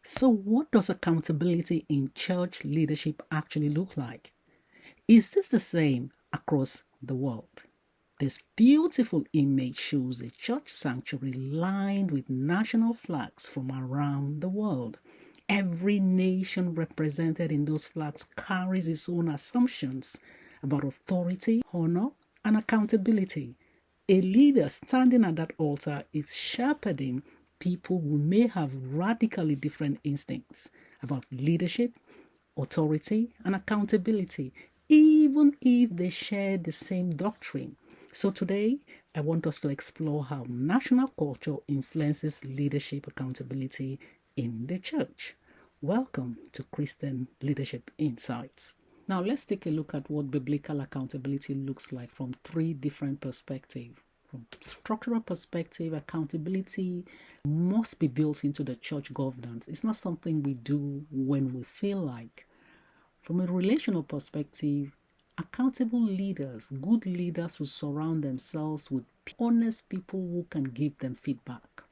So, what does accountability in church leadership actually look like? Is this the same across the world? This beautiful image shows a church sanctuary lined with national flags from around the world. Every nation represented in those flags carries its own assumptions about authority, honor, and accountability. A leader standing at that altar is shepherding people who may have radically different instincts about leadership, authority, and accountability, even if they share the same doctrine. So today, I want us to explore how national culture influences leadership accountability in the church. Welcome to Christian Leadership Insights. Now, let's take a look at what biblical accountability looks like from three different perspectives. From structural perspective, accountability must be built into the church governance. It's not something we do when we feel like. From a relational perspective, accountable leaders, good leaders who surround themselves with honest people who can give them feedback.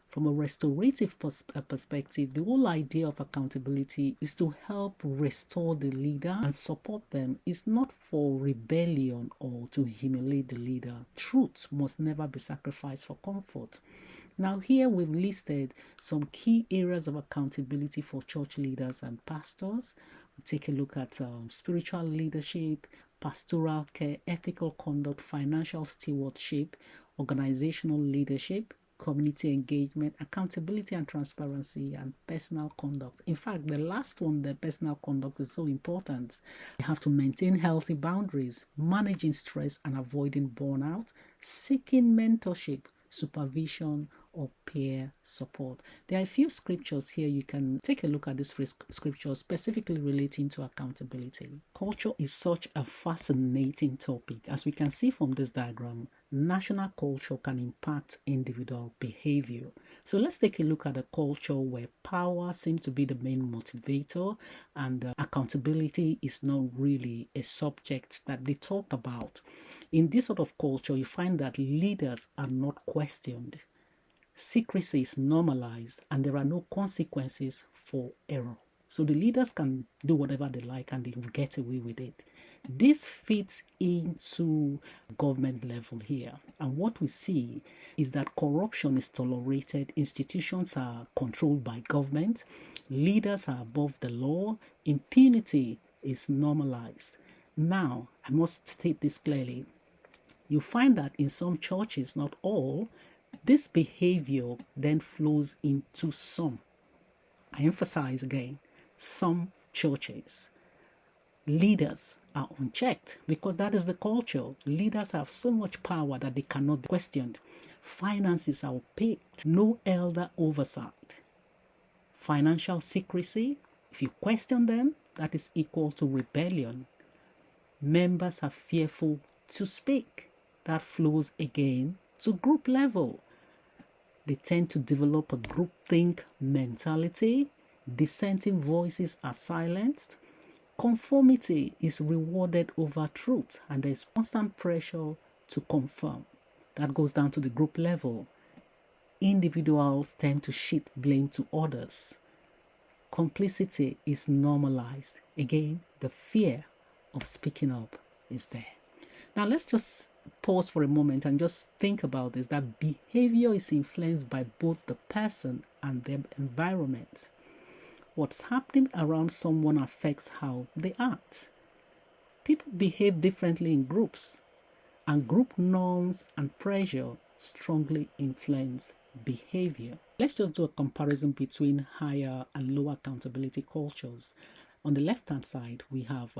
From a restorative perspective, the whole idea of accountability is to help restore the leader and support them. It's not for rebellion or to humiliate the leader. Truth must never be sacrificed for comfort. Now, here we've listed some key areas of accountability for church leaders and pastors. We take a look at spiritual leadership, pastoral care, ethical conduct, financial stewardship, organizational leadership, community engagement, accountability and transparency, and personal conduct. In fact, the last one, the personal conduct, is so important. You have to maintain healthy boundaries, managing stress and avoiding burnout, seeking mentorship, supervision, or peer support. There are a few scriptures here. You can take a look at these scriptures specifically relating to accountability. Culture is such a fascinating topic. As we can see from this diagram, national culture can impact individual behavior. So let's take a look at a culture where power seems to be the main motivator and accountability is not really a subject that they talk about. In this sort of culture, you find that leaders are not questioned. Secrecy is normalized and there are no consequences for error. So the leaders can do whatever they like and they will get away with it. This fits into government level here. And what we see is that corruption is tolerated, institutions are controlled by government, leaders are above the law, impunity is normalized. Now, I must state this clearly. You find that in some churches, not all, this behavior then flows into some. I emphasize again, some churches. Leaders are unchecked because that is the culture. Leaders have so much power that they cannot be questioned. Finances are opaque, no elder oversight. Financial secrecy, if you question them, that is equal to rebellion. Members are fearful to speak. That flows again to group level. They tend to develop a groupthink mentality. Dissenting voices are silenced. Conformity is rewarded over truth, and there is constant pressure to conform. That goes down to the group level. Individuals tend to shift blame to others. Complicity is normalized. Again, the fear of speaking up is there. Now, let's just pause for a moment and just think about this, that behavior is influenced by both the person and the environment. What's happening around someone affects how they act. People behave differently in groups, and group norms and pressure strongly influence behavior. Let's just do a comparison between higher and lower accountability cultures. On the left-hand side, we have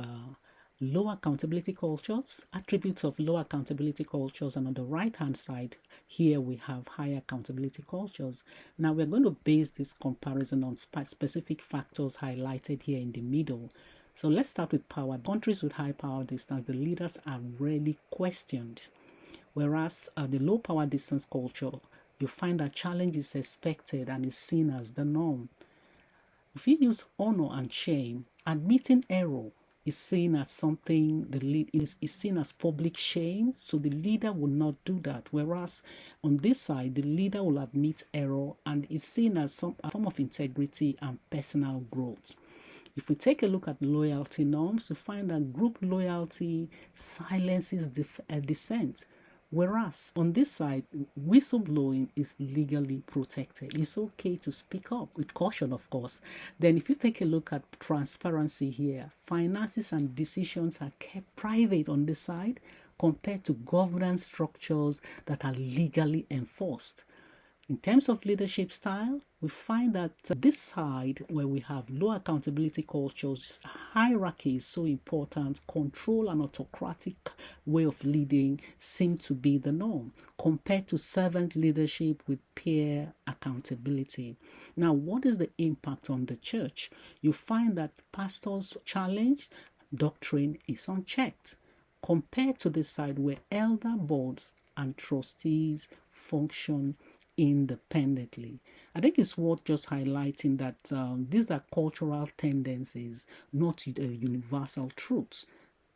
low accountability cultures, attributes of low accountability cultures, and on the right hand side here we have high accountability cultures. Now we're going to base this comparison on specific factors highlighted here in the middle. So let's start with power. Countries with high power distance, the leaders are rarely questioned, whereas the low power distance culture, you find that challenge is expected and is seen as the norm. If you use honor and shame, admitting error is seen as something the lead is seen as public shame, so the leader will not do that. Whereas on this side, the leader will admit error and is seen as a form of integrity and personal growth. If we take a look at loyalty norms, we find that group loyalty silences dissent. Whereas on this side, whistleblowing is legally protected. It's okay to speak up with caution, of course. Then if you take a look at transparency here, finances and decisions are kept private on this side compared to governance structures that are legally enforced. In terms of leadership style, we find that this side, where we have low accountability cultures, hierarchy is so important, control and autocratic way of leading seem to be the norm, compared to servant leadership with peer accountability. Now, what is the impact on the church? You find that pastors' challenge doctrine is unchecked, compared to this side where elder boards and trustees function independently. I think it's worth just highlighting that these are cultural tendencies, not universal truths.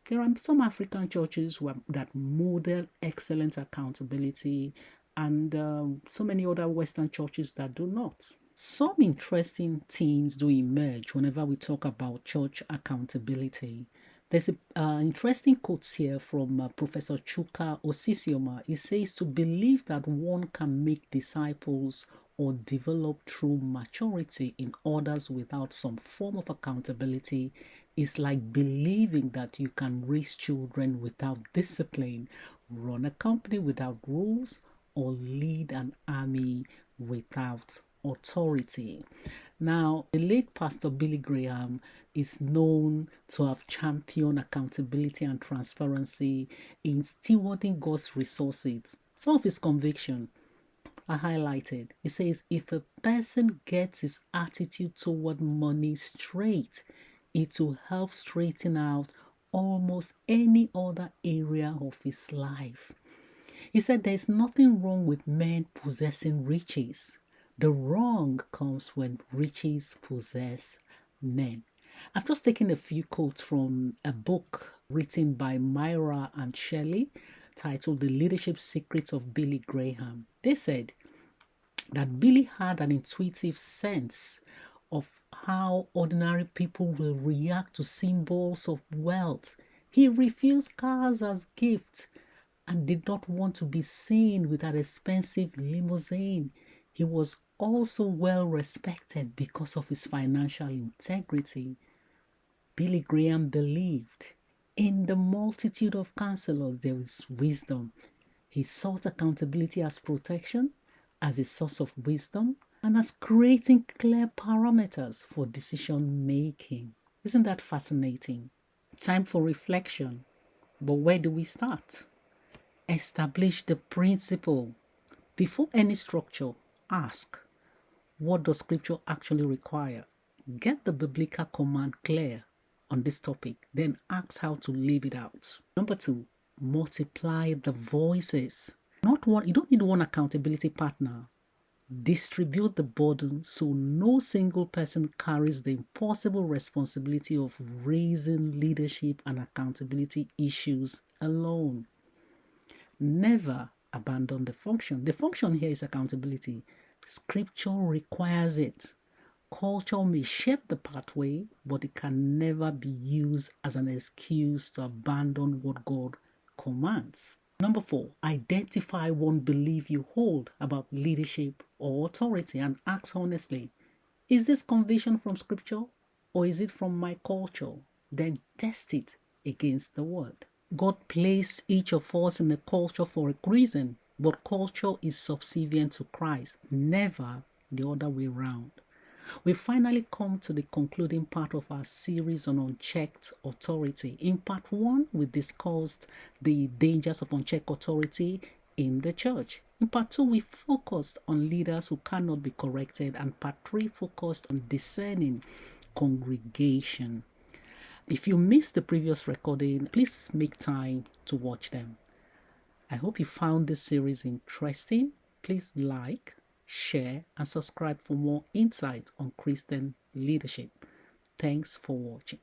There are some African churches that model excellent accountability, and so many other Western churches that do not. Some interesting themes do emerge whenever we talk about church accountability. There's an interesting quote here from Professor Chuka Osisioma. He says, to believe that one can make disciples or develop true maturity in others without some form of accountability is like believing that you can raise children without discipline, run a company without rules, or lead an army without authority. Now, the late Pastor Billy Graham is known to have championed accountability and transparency in stewarding God's resources. Some of his conviction are highlighted. He says, if a person gets his attitude toward money straight, it will help straighten out almost any other area of his life. He said there's nothing wrong with men possessing riches. The wrong comes when riches possess men. I've just taken a few quotes from a book written by Myra and Shelley titled The Leadership Secrets of Billy Graham. They said that Billy had an intuitive sense of how ordinary people will react to symbols of wealth. He refused cars as gifts and did not want to be seen with an expensive limousine. He was also well respected because of his financial integrity. Billy Graham believed in the multitude of counselors there is wisdom. He sought accountability as protection, as a source of wisdom, and as creating clear parameters for decision making. Isn't that fascinating? Time for reflection. But where do we start? Establish the principle. Before any structure, ask, what does Scripture actually require? Get the biblical command clear on this topic, then ask how to live it out. Number 2, multiply the voices. You don't need one accountability partner. Distribute the burden so no single person carries the impossible responsibility of raising leadership and accountability issues alone. Never abandon the function. The function here is accountability. Scripture requires it. Culture may shape the pathway, but it can never be used as an excuse to abandon what God commands. Number 4, identify one belief you hold about leadership or authority and ask honestly, is this conviction from Scripture or is it from my culture? Then test it against the Word. God placed each of us in a culture for a reason, but culture is subservient to Christ, never the other way around. We finally come to the concluding part of our series on unchecked authority. In part 1, we discussed the dangers of unchecked authority in the church. In part 2, we focused on leaders who cannot be corrected, and part 3 focused on discerning congregation. If you missed the previous recording, please make time to watch them. I hope you found this series interesting. Please like, share, and subscribe for more insight on Christian leadership. Thanks for watching.